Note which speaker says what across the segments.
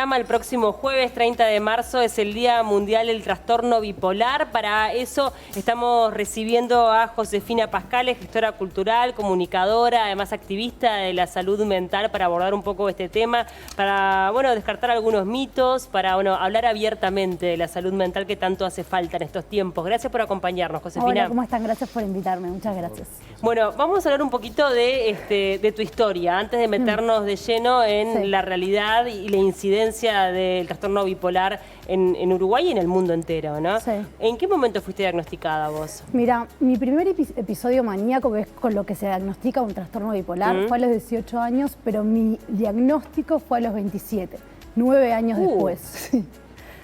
Speaker 1: El próximo jueves 30 de marzo es el Día Mundial del Trastorno Bipolar. Para eso estamos recibiendo a Josefina Pascales, gestora cultural, comunicadora, además activista de la salud mental, para abordar un poco este tema, para descartar algunos mitos, para hablar abiertamente de la salud mental que tanto hace falta en estos tiempos. Gracias por acompañarnos, Josefina.
Speaker 2: Hola, ¿cómo están? Gracias por invitarme, muchas gracias.
Speaker 1: Bueno, vamos a hablar un poquito de tu historia, antes de meternos de lleno en la realidad y la incidencia del trastorno bipolar en Uruguay y en el mundo entero, ¿no?
Speaker 2: Sí.
Speaker 1: ¿En qué momento fuiste diagnosticada vos?
Speaker 2: Mira, mi primer episodio maníaco, que es con lo que se diagnostica un trastorno bipolar, fue a los 18 años, pero mi diagnóstico fue a los 27, 9 años después.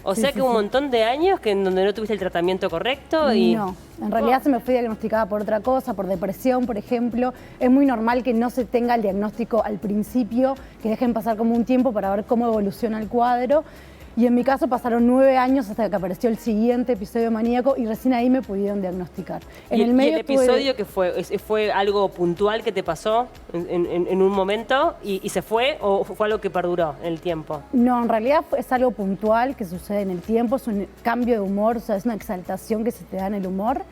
Speaker 1: O sea que un montón de años en donde no tuviste el tratamiento correcto y...
Speaker 2: No, en realidad se me fue diagnosticada por otra cosa, por depresión, por ejemplo. Es muy normal que no se tenga el diagnóstico al principio, que dejen pasar como un tiempo para ver cómo evoluciona el cuadro. Y en mi caso pasaron 9 años hasta que apareció el siguiente episodio maníaco y recién ahí me pudieron diagnosticar.
Speaker 1: ¿Y el episodio que fue algo puntual que te pasó en un momento y se fue, o fue algo que perduró en el tiempo?
Speaker 2: No, en realidad es algo puntual que sucede en el tiempo, es un cambio de humor, o sea, es una exaltación que se te da en el humor.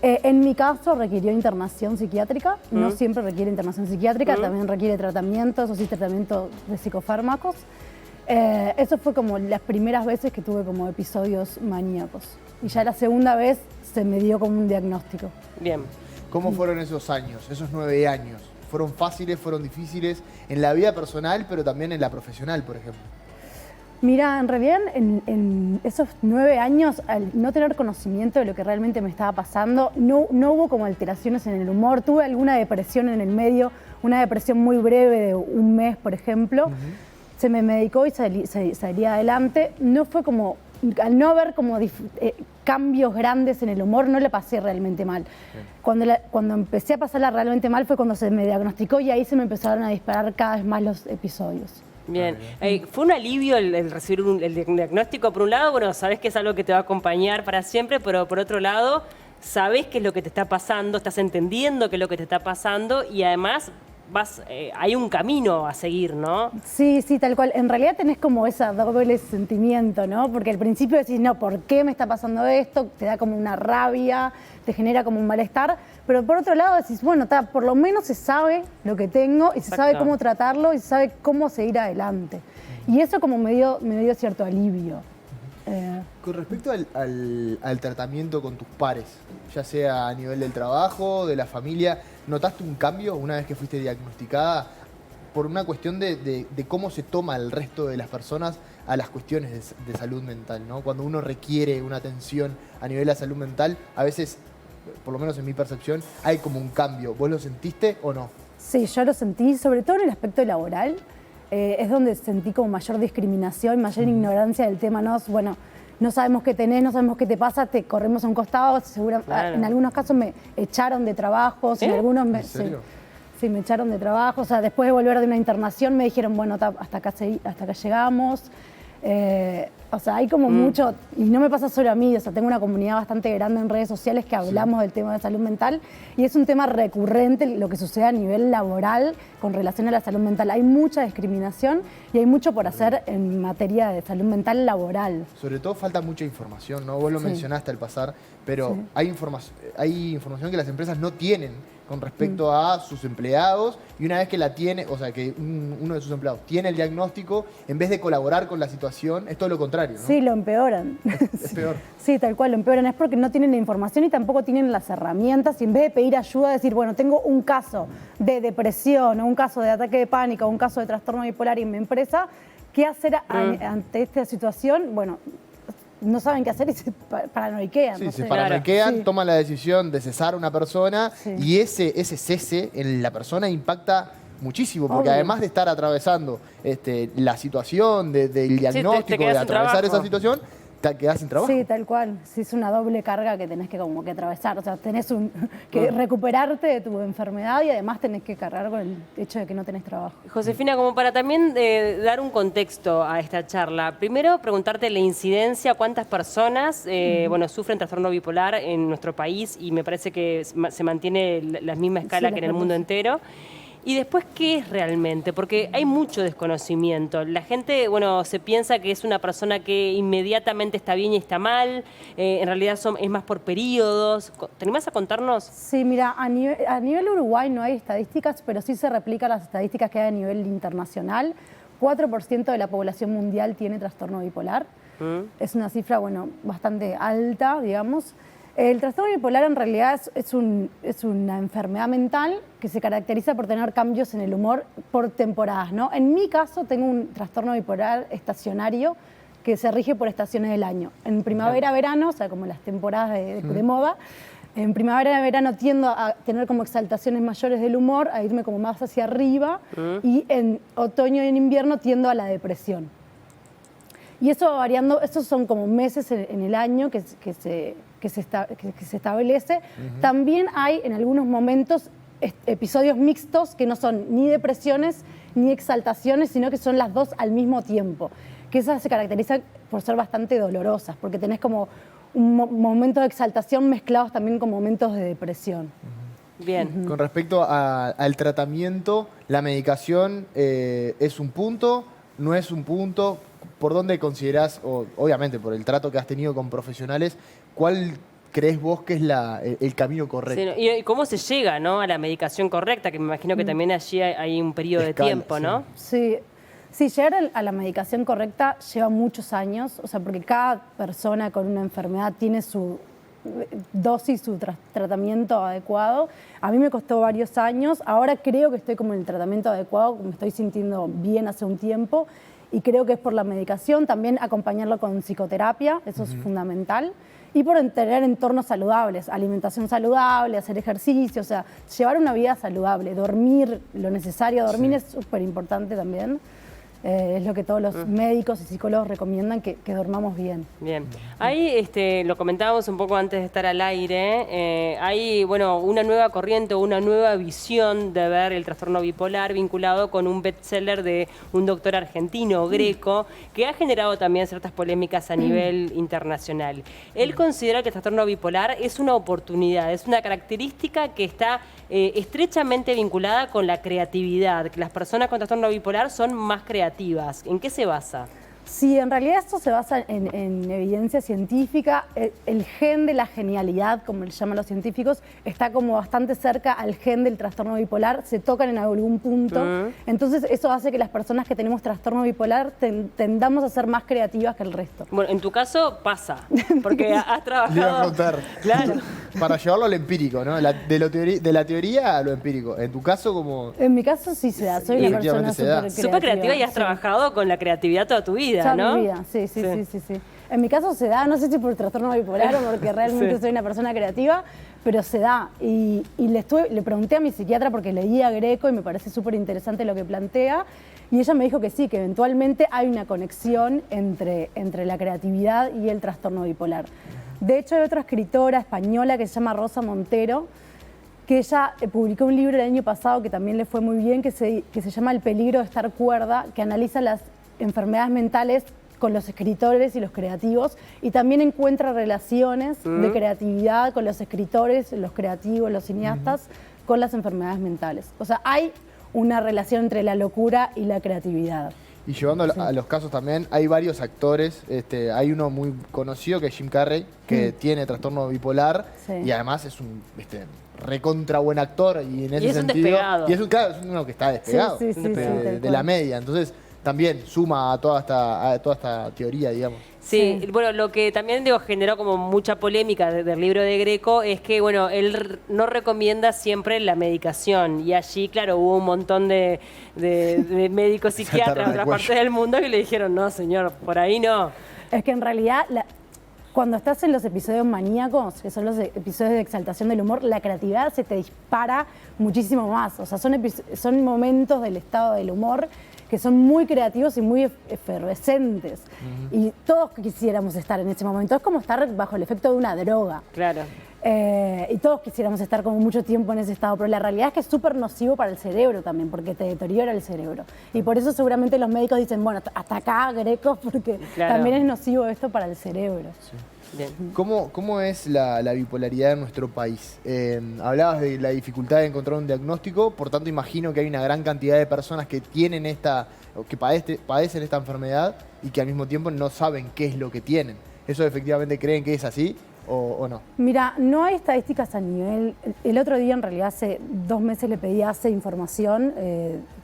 Speaker 2: En mi caso requirió internación psiquiátrica, no siempre requiere internación psiquiátrica, también requiere tratamiento, eso sí, tratamiento de psicofármacos. Eso fue como las primeras veces que tuve como episodios maníacos. Y ya la segunda vez se me dio como un diagnóstico.
Speaker 1: Bien.
Speaker 3: ¿Cómo fueron esos años, esos 9 años? ¿Fueron fáciles, fueron difíciles en la vida personal, pero también en la profesional, por ejemplo?
Speaker 2: Mira, en realidad en esos 9 años, al no tener conocimiento de lo que realmente me estaba pasando, no hubo como alteraciones en el humor. Tuve alguna depresión en el medio, una depresión muy breve de un mes, por ejemplo. Se me medicó y salí adelante. No fue como, al no haber como cambios grandes en el humor, no le pasé realmente mal. Cuando empecé a pasarla realmente mal fue cuando se me diagnosticó y ahí se me empezaron a disparar cada vez más los episodios.
Speaker 1: Bien. ¿Fue un alivio el recibir el diagnóstico? Por un lado, sabés que es algo que te va a acompañar para siempre, pero por otro lado, sabés qué es lo que te está pasando, estás entendiendo qué es lo que te está pasando y además hay un camino a seguir, ¿no?
Speaker 2: Sí, sí, tal cual. En realidad tenés como ese doble sentimiento, ¿no? Porque al principio decís, no, ¿por qué me está pasando esto? Te da como una rabia, te genera como un malestar. Pero por otro lado decís, bueno, por lo menos se sabe lo que tengo y se sabe cómo tratarlo y se sabe cómo seguir adelante. Y eso como me dio cierto alivio.
Speaker 3: Con respecto al tratamiento con tus pares, ya sea a nivel del trabajo, de la familia, ¿notaste un cambio una vez que fuiste diagnosticada por una cuestión de cómo se toma el resto de las personas a las cuestiones de salud mental, ¿no? Cuando uno requiere una atención a nivel de salud mental, a veces, por lo menos en mi percepción, hay como un cambio. ¿Vos lo sentiste o no?
Speaker 2: Sí, yo lo sentí, sobre todo en el aspecto laboral. Es donde sentí como mayor discriminación, mayor ignorancia del tema. No sabemos qué tenés, no sabemos qué te pasa, te corremos a un costado. En algunos casos me echaron de trabajo, en algunos
Speaker 3: ¿En serio?
Speaker 2: Sí, me echaron de trabajo. O sea, después de volver de una internación me dijeron, bueno, hasta acá llegamos. O sea, hay como mucho, y no me pasa solo a mí, o sea, tengo una comunidad bastante grande en redes sociales que hablamos del tema de salud mental y es un tema recurrente lo que sucede a nivel laboral con relación a la salud mental. Hay mucha discriminación y hay mucho por hacer en materia de salud mental laboral.
Speaker 3: Sobre todo falta mucha información, ¿no? Vos lo mencionaste al pasar, pero hay información que las empresas no tienen con respecto a sus empleados y una vez que la tiene, o sea, que uno de sus empleados tiene el diagnóstico, en vez de colaborar con la situación, es todo lo contrario, ¿no?
Speaker 2: Sí, lo empeoran.
Speaker 3: Es peor.
Speaker 2: Sí, tal cual, lo empeoran. Es porque no tienen la información y tampoco tienen las herramientas y en vez de pedir ayuda, decir, bueno, tengo un caso de depresión o un caso de ataque de pánico o un caso de trastorno bipolar en mi empresa, ¿qué hacer ante esta situación? Bueno, no saben qué hacer y se paranoiquean.
Speaker 3: Sí,
Speaker 2: no
Speaker 3: se
Speaker 2: sé.
Speaker 3: paranoiquean, toman la decisión de cesar a una persona y ese cese en la persona impacta muchísimo, porque además de estar atravesando la situación del diagnóstico, de atravesar esa situación, te quedás sin trabajo.
Speaker 2: Sí, tal cual. Sí, es una doble carga que tenés que como que atravesar. O sea, tenés que recuperarte de tu enfermedad y además tenés que cargar con el hecho de que no tenés trabajo.
Speaker 1: Josefina, como para también dar un contexto a esta charla, primero preguntarte la incidencia, cuántas personas sufren trastorno bipolar en nuestro país y me parece que se mantiene la misma escala que en el mundo entero. Y después, ¿qué es realmente? Porque hay mucho desconocimiento. La gente, bueno, se piensa que es una persona que inmediatamente está bien y está mal. En realidad es más por periodos. ¿Te animás a contarnos?
Speaker 2: Sí, mira, a nivel Uruguay no hay estadísticas, pero sí se replican las estadísticas que hay a nivel internacional. 4% de la población mundial tiene trastorno bipolar. Es una cifra, bueno, bastante alta, digamos. El trastorno bipolar en realidad es una enfermedad mental que se caracteriza por tener cambios en el humor por temporadas, ¿no? En mi caso tengo un trastorno bipolar estacionario que se rige por estaciones del año. En primavera, verano, o sea, como las temporadas de moda, en primavera y verano tiendo a tener como exaltaciones mayores del humor, a irme como más hacia arriba, y en otoño y en invierno tiendo a la depresión. Y eso va variando, estos son como meses en el año que se establece. También hay en algunos momentos episodios mixtos que no son ni depresiones ni exaltaciones, sino que son las dos al mismo tiempo. Que esas se caracterizan por ser bastante dolorosas, porque tenés como un momento de exaltación mezclados también con momentos de depresión.
Speaker 1: Bien.
Speaker 3: Con respecto al tratamiento, la medicación es un punto, no es un punto. ¿Por dónde considerás, obviamente por el trato que has tenido con profesionales, cuál crees vos que es el camino correcto?
Speaker 1: Sí, ¿y cómo se llega, ¿no?, a la medicación correcta? Que me imagino que también allí hay un periodo de tiempo, ¿no?
Speaker 2: Sí. Sí, llegar a la medicación correcta lleva muchos años, o sea, porque cada persona con una enfermedad tiene su dosis, su tratamiento adecuado. A mí me costó varios años, ahora creo que estoy como en el tratamiento adecuado, me estoy sintiendo bien hace un tiempo y creo que es por la medicación, también acompañarlo con psicoterapia, eso es fundamental, y por tener entornos saludables, alimentación saludable, hacer ejercicio, o sea, llevar una vida saludable, dormir lo necesario, dormir es súper importante también. Es lo que todos los médicos y psicólogos recomiendan, que dormamos bien.
Speaker 1: Bien. Ahí lo comentábamos un poco antes de estar al aire, hay bueno, una nueva corriente o una nueva visión de ver el trastorno bipolar vinculado con un bestseller de un doctor argentino, Greco, que ha generado también ciertas polémicas a nivel internacional. Él considera que el trastorno bipolar es una oportunidad, es una característica que está estrechamente vinculada con la creatividad, que las personas con trastorno bipolar son más creativas. ¿En qué se basa?
Speaker 2: Sí, en realidad esto se basa en evidencia científica. El gen de la genialidad, como le llaman los científicos, está como bastante cerca al gen del trastorno bipolar, se tocan en algún punto. Entonces eso hace que las personas que tenemos trastorno bipolar tendamos a ser más creativas que el resto.
Speaker 1: Bueno, en tu caso pasa, porque has trabajado...
Speaker 3: Le iba a preguntar.
Speaker 1: Claro.
Speaker 3: Para llevarlo al empírico, ¿no? De la teoría a lo empírico. En tu caso, como...
Speaker 2: En mi caso sí se da, soy una persona
Speaker 1: súper creativa y has trabajado con la creatividad toda tu vida, ¿no?
Speaker 2: Mi vida, sí. En mi caso se da, no sé si por trastorno bipolar o porque realmente soy una persona creativa, pero se da. Y le pregunté a mi psiquiatra porque leí a Greco y me parece súper interesante lo que plantea. Y ella me dijo que sí, que eventualmente hay una conexión entre la creatividad y el trastorno bipolar. De hecho, hay otra escritora española que se llama Rosa Montero, que ella publicó un libro el año pasado que también le fue muy bien, que se llama El peligro de estar cuerda, que analiza las enfermedades mentales con los escritores y los creativos, y también encuentra relaciones de creatividad con los escritores, los creativos, los cineastas, con las enfermedades mentales. O sea, hay una relación entre la locura y la creatividad.
Speaker 3: Y llevando a los casos también, hay varios actores. Hay uno muy conocido que es Jim Carrey, que tiene trastorno bipolar y además es un recontra buen actor. Y en ese
Speaker 1: es
Speaker 3: sentido.
Speaker 1: Un despegado.
Speaker 3: Y es uno que está despegado de la media. Entonces también suma a toda esta teoría, digamos.
Speaker 1: Sí, bueno, lo que también generó como mucha polémica del libro de Greco es que, bueno, él no recomienda siempre la medicación y allí, claro, hubo un montón de médicos psiquiatras de otras partes del mundo que le dijeron, no, señor, por ahí no.
Speaker 2: Es que en realidad, cuando estás en los episodios maníacos, que son los episodios de exaltación del humor, la creatividad se te dispara muchísimo más. O sea, son momentos del estado del humor que son muy creativos y muy efervescentes. Y todos quisiéramos estar en ese momento. Es como estar bajo el efecto de una droga.
Speaker 1: Claro.
Speaker 2: Y todos quisiéramos estar como mucho tiempo en ese estado, pero la realidad es que es súper nocivo para el cerebro también, porque te deteriora el cerebro. Y por eso seguramente los médicos dicen, bueno, hasta acá, Greco, porque también es nocivo esto para el cerebro.
Speaker 3: Sí. Bien. ¿Cómo es la bipolaridad en nuestro país? Hablabas de la dificultad de encontrar un diagnóstico, por tanto imagino que hay una gran cantidad de personas que tienen que padecen esta enfermedad y que al mismo tiempo no saben qué es lo que tienen. ¿Eso efectivamente creen que es así o no?
Speaker 2: Mira, no hay estadísticas a nivel... El otro día, en realidad, hace 2 meses le pedí a ACE información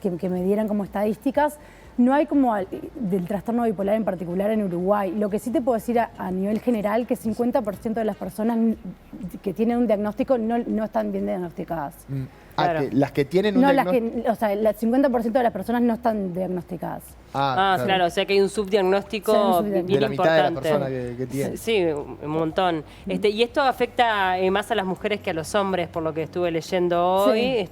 Speaker 2: que me dieran como estadísticas. No hay como del trastorno bipolar en particular en Uruguay. Lo que sí te puedo decir a nivel general que 50% de las personas que tienen un diagnóstico no están bien diagnosticadas.
Speaker 1: Claro.
Speaker 3: Las que tienen un diagnóstico...
Speaker 2: O sea, el 50% de las personas no están diagnosticadas.
Speaker 1: Claro, o sea que hay un subdiagnóstico bien
Speaker 3: de la
Speaker 1: importante.
Speaker 3: mitad de las personas que tienen.
Speaker 1: Sí, un montón. Y esto afecta más a las mujeres que a los hombres, por lo que estuve leyendo hoy,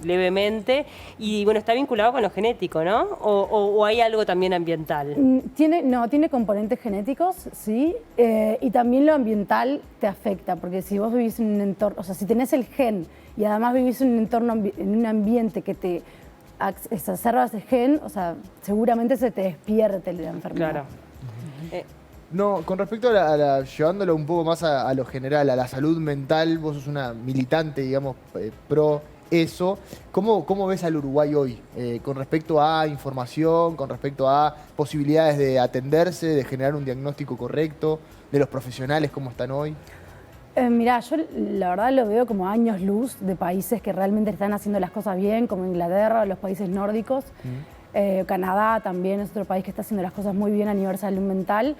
Speaker 1: levemente. Y bueno, está vinculado con lo genético, ¿no? ¿O hay algo también ambiental?
Speaker 2: Tiene componentes genéticos, sí. Y también lo ambiental te afecta, porque si vos vivís en un entorno, o sea, si tenés el gen y además vivís en un entorno, en un ambiente que te exacerba ese gen, o sea, seguramente se te despierte la enfermedad.
Speaker 1: Claro.
Speaker 3: No, con respecto llevándolo un poco más a lo general, a la salud mental, vos sos una militante, digamos, pro eso. ¿Cómo ves al Uruguay hoy con respecto a información, con respecto a posibilidades de atenderse, de generar un diagnóstico correcto, de los profesionales, cómo están hoy?
Speaker 2: Mirá, yo la verdad lo veo como años luz de países que realmente están haciendo las cosas bien, como Inglaterra, los países nórdicos. Canadá también es otro país que está haciendo las cosas muy bien a nivel salud mental.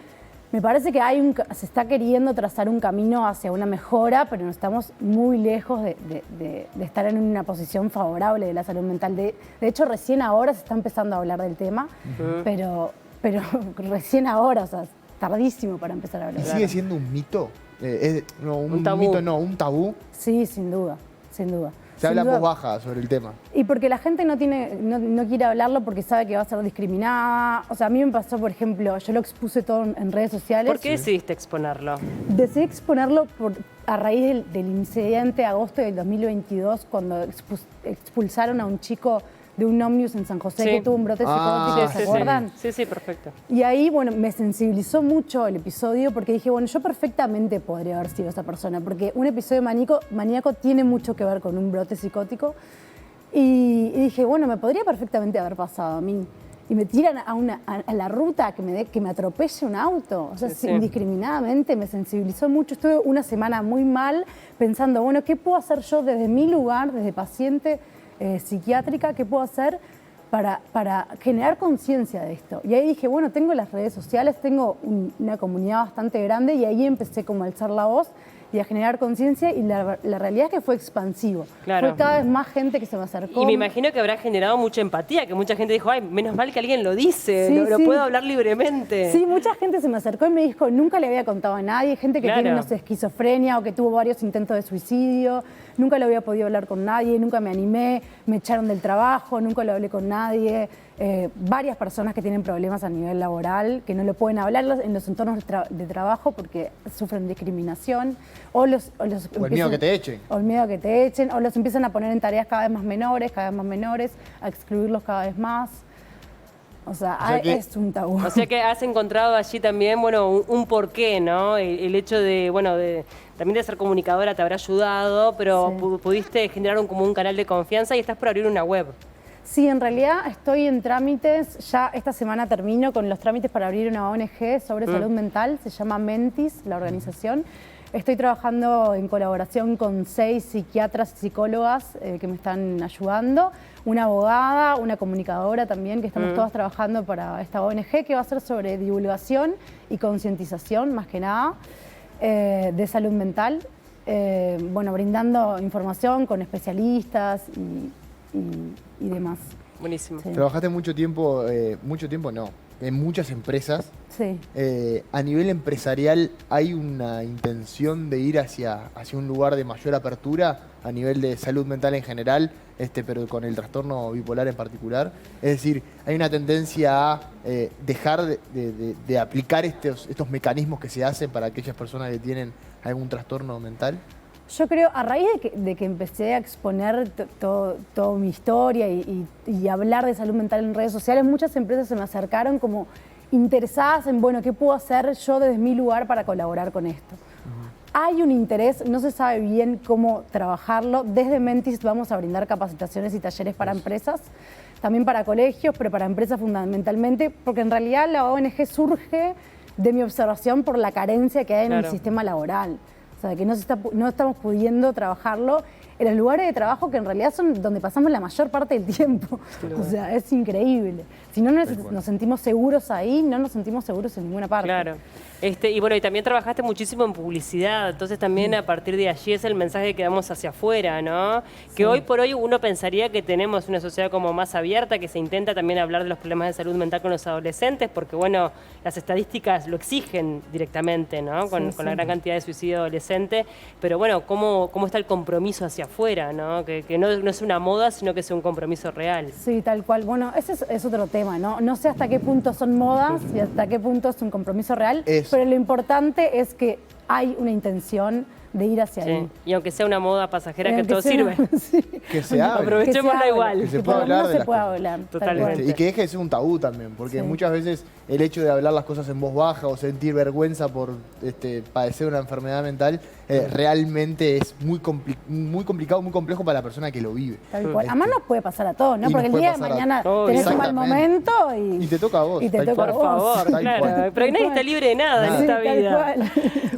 Speaker 2: Me parece que se está queriendo trazar un camino hacia una mejora, pero no estamos muy lejos de estar en una posición favorable de la salud mental. De hecho, recién ahora se está empezando a hablar del tema, pero recién ahora, o sea, tardísimo para empezar a hablar.
Speaker 3: ¿Y sigue siendo un mito? Un
Speaker 1: tabú.
Speaker 3: Mito no, un tabú.
Speaker 2: Sí, sin duda, sin duda.
Speaker 3: Se habla en voz baja sobre el tema.
Speaker 2: Y porque la gente no quiere hablarlo porque sabe que va a ser discriminada. O sea, a mí me pasó, por ejemplo, yo lo expuse todo en redes sociales.
Speaker 1: ¿Por qué decidiste exponerlo?
Speaker 2: Decidí exponerlo a raíz del incidente de agosto del 2022, cuando expulsaron a un chico de un ómnibus en San José que tuvo un brote psicótico, ¿se acuerdan?
Speaker 1: Sí, perfecto.
Speaker 2: Y ahí, bueno, me sensibilizó mucho el episodio porque dije, bueno, yo perfectamente podría haber sido esa persona, porque un episodio maníaco tiene mucho que ver con un brote psicótico. Y dije, bueno, me podría perfectamente haber pasado a mí. Y me tiran a la ruta que me atropelle un auto. O sea, indiscriminadamente me sensibilizó mucho. Estuve una semana muy mal pensando, bueno, ¿qué puedo hacer yo desde mi lugar, desde paciente psiquiátrica, qué puedo hacer para generar conciencia de esto? Y ahí dije, bueno, tengo las redes sociales, tengo una comunidad bastante grande y ahí empecé como a alzar la voz y a generar conciencia y la realidad es que fue expansivo.
Speaker 1: Claro.
Speaker 2: Fue cada vez más gente que se me acercó.
Speaker 1: Y me imagino que habrá generado mucha empatía, que mucha gente dijo, ay, menos mal que alguien lo dice, lo puedo hablar libremente.
Speaker 2: Sí, mucha gente se me acercó y me dijo, nunca le había contado a nadie, gente que tiene, no sé, esquizofrenia o que tuvo varios intentos de suicidio, nunca lo había podido hablar con nadie, nunca me animé, me echaron del trabajo, nunca lo hablé con nadie. Varias personas que tienen problemas a nivel laboral, que no lo pueden hablar en los entornos de trabajo porque sufren discriminación, o el
Speaker 3: miedo que te echen.
Speaker 2: O el miedo que te echen, o los empiezan a poner en tareas cada vez más menores, a excluirlos cada vez más. O sea es un tabú.
Speaker 1: O sea que has encontrado allí también, bueno, un porqué, ¿no? El hecho de, bueno, también de ser comunicadora te habrá ayudado, pero pudiste generar como un canal de confianza y estás por abrir una web.
Speaker 2: Sí, en realidad estoy en trámites, ya esta semana termino con los trámites para abrir una ONG sobre salud mental, se llama Mentis, la organización. Estoy trabajando en colaboración con 6 psiquiatras y psicólogas que me están ayudando, una abogada, una comunicadora también, que estamos todas trabajando para esta ONG que va a ser sobre divulgación y concientización, más que nada, de salud mental. Bueno, brindando información con especialistas y demás.
Speaker 1: Buenísimo.
Speaker 3: Sí. Trabajaste mucho tiempo no, en muchas empresas.
Speaker 2: Sí.
Speaker 3: A nivel empresarial, ¿hay una intención de ir hacia un lugar de mayor apertura a nivel de salud mental en general, pero con el trastorno bipolar en particular? Es decir, ¿hay una tendencia a dejar de aplicar estos mecanismos que se hacen para aquellas personas que tienen algún trastorno mental?
Speaker 2: Yo creo, a raíz de que empecé a exponer toda mi historia y hablar de salud mental en redes sociales, muchas empresas se me acercaron como interesadas en, bueno, ¿qué puedo hacer yo desde mi lugar para colaborar con esto? Hay un interés, no se sabe bien cómo trabajarlo. Desde Mentis vamos a brindar capacitaciones y talleres para empresas, también para colegios, pero para empresas fundamentalmente, porque en realidad la ONG surge de mi observación por la carencia que hay en el sistema laboral. O sea, que no estamos pudiendo trabajarlo en los lugares de trabajo que en realidad son donde pasamos la mayor parte del tiempo. O sea, es increíble. Si no nos sentimos seguros ahí, no nos sentimos seguros en ninguna parte.
Speaker 1: Claro. Y bueno, y también trabajaste muchísimo en publicidad, entonces también a partir de allí es el mensaje que damos hacia afuera, ¿no? Sí. Que hoy por hoy uno pensaría que tenemos una sociedad como más abierta, que se intenta también hablar de los problemas de salud mental con los adolescentes, porque bueno, las estadísticas lo exigen directamente, ¿no? Con la gran cantidad de suicidio adolescente, pero bueno, ¿cómo está el compromiso hacia afuera, ¿no? Que no es una moda, sino que es un compromiso real.
Speaker 2: Sí, tal cual. Bueno, ese es otro tema, ¿no? No sé hasta qué punto son modas y hasta qué punto es un compromiso real. Pero lo importante es que hay una intención de ir hacia ahí.
Speaker 1: Y aunque sea una moda pasajera, que todo sirve.
Speaker 3: Que se hable.
Speaker 1: Aprovechémosla igual.
Speaker 3: Que se pueda hablar de las
Speaker 2: cosas.
Speaker 1: Totalmente.
Speaker 3: Y que deje de ser un tabú también, porque muchas veces el hecho de hablar las cosas en voz baja o sentir vergüenza por padecer una enfermedad mental realmente es muy complicado, muy complejo para la persona que lo vive.
Speaker 2: Tal cual. Además nos puede pasar a todos, ¿no? Porque el día de mañana tenés un mal momento y
Speaker 3: te toca a vos.
Speaker 2: Y te toca
Speaker 1: por favor, claro. Pero nadie está libre de nada en esta vida.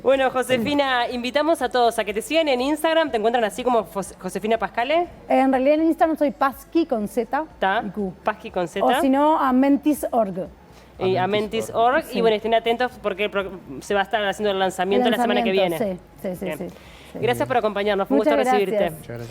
Speaker 1: Bueno, Josefina, invitamos a todos a que te sigan en Instagram. ¿Te encuentran así como Josefina Pascale?
Speaker 2: En realidad en Instagram soy Pasqui con Z
Speaker 1: y Q. Pasqui con Z.
Speaker 2: O si no, a Mentis.org.
Speaker 1: Y a Mentis.org. Y bueno, estén atentos porque se va a estar haciendo el lanzamiento la semana que viene.
Speaker 2: Sí.
Speaker 1: Gracias por acompañarnos. Fue un gusto recibirte.
Speaker 3: Muchas gracias.